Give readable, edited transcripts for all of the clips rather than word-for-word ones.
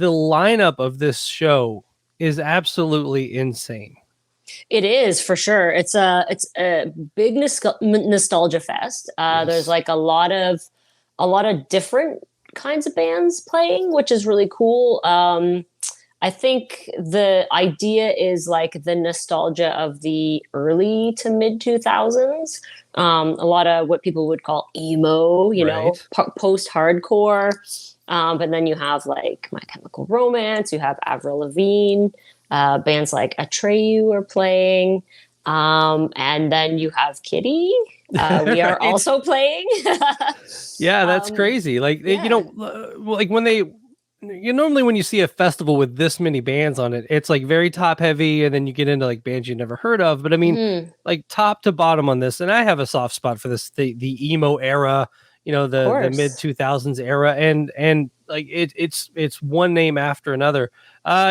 the lineup of this show is absolutely insane. It is for sure. It's a big nostalgia fest. Yes. There's like a lot of different kinds of bands playing, which is really cool. I think the idea is like the nostalgia of the early to mid 2000s. A lot of what people would call emo, you know, post-hardcore. But then you have like My Chemical Romance, you have Avril Lavigne, bands like Atreyu are playing. And then you have Kittie. We are also playing. Yeah, that's crazy. Like, you know, like normally when you see a festival with this many bands on it, it's like very top heavy, and then you get into like bands you never heard of. But I mean, like top to bottom on this, and I have a soft spot for this, the emo era, you know, the mid 2000s era, and like it's one name after another.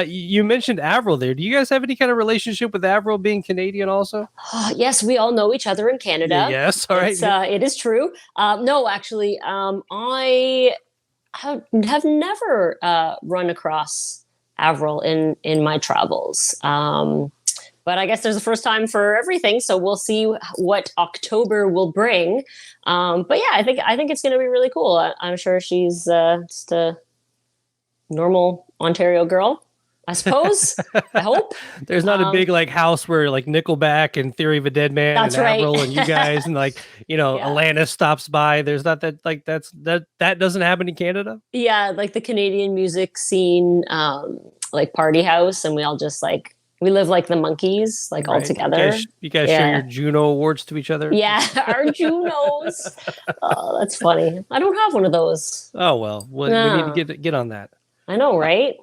You mentioned Avril there. Do you guys have any kind of relationship with Avril being Canadian also? Yes, we all know each other in Canada. Yes, all right. It is true. No, actually, I have never run across Avril in my travels. But I guess there's a first time for everything, so we'll see what October will bring. But yeah, I think it's going to be really cool. I'm sure she's just a normal Ontario girl, I suppose. I hope. There's not a big like house where like Nickelback and Theory of a Dead Man and Avril and you guys and like, you know, Alanis stops by. There's not that, like that doesn't happen in Canada. Yeah, like the Canadian music scene, like party house, and we all just like we live like the monkeys, like all together. You guys share your Juno awards to each other. Yeah, our Junos. Oh, that's funny. I don't have one of those. Oh well, we need to get on that. I know, right?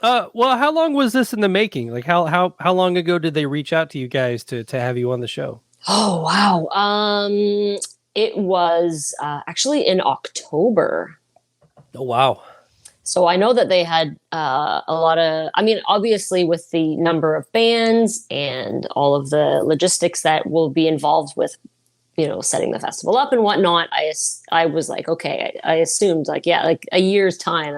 Well, how long was this in the making? Like how long ago did they reach out to you guys to have you on the show? Oh, wow. It was actually in October. Oh, wow. So I know that they had a lot of, I mean, obviously with the number of bands and all of the logistics that will be involved with, you know, setting the festival up and whatnot, I was like, okay, I assumed like, yeah, like a year's time,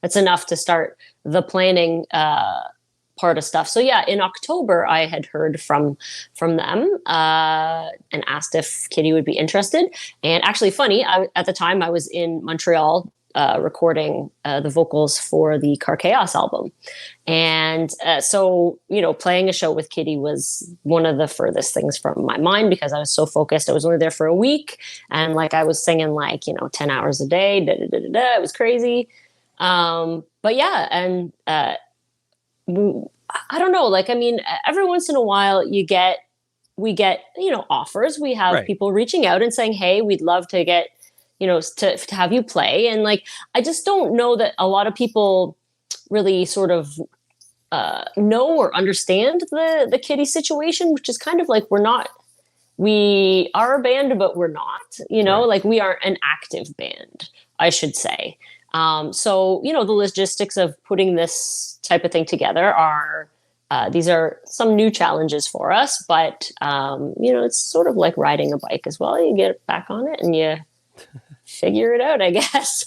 that's enough to start the planning part of stuff. So yeah, in October, I had heard from them and asked if Kittie would be interested. And actually funny, at the time I was in Montreal recording the vocals for the Car Chaos album. And so, you know, playing a show with Kittie was one of the furthest things from my mind because I was so focused. I was only there for a week. And like, I was singing like, you know, 10 hours a day. It was crazy. But yeah, and I don't know, like, I mean, every once in a while we get, you know, offers. We have people reaching out and saying, hey, we'd love to get, you know, to have you play. And like, I just don't know that a lot of people really sort of know or understand the Kittie situation, which is kind of like, we are a band, but we're not, you know, like we are an active band, I should say. So, you know, the logistics of putting this type of thing together these are some new challenges for us, but, you know, it's sort of like riding a bike as well. You get back on it and you figure it out, I guess.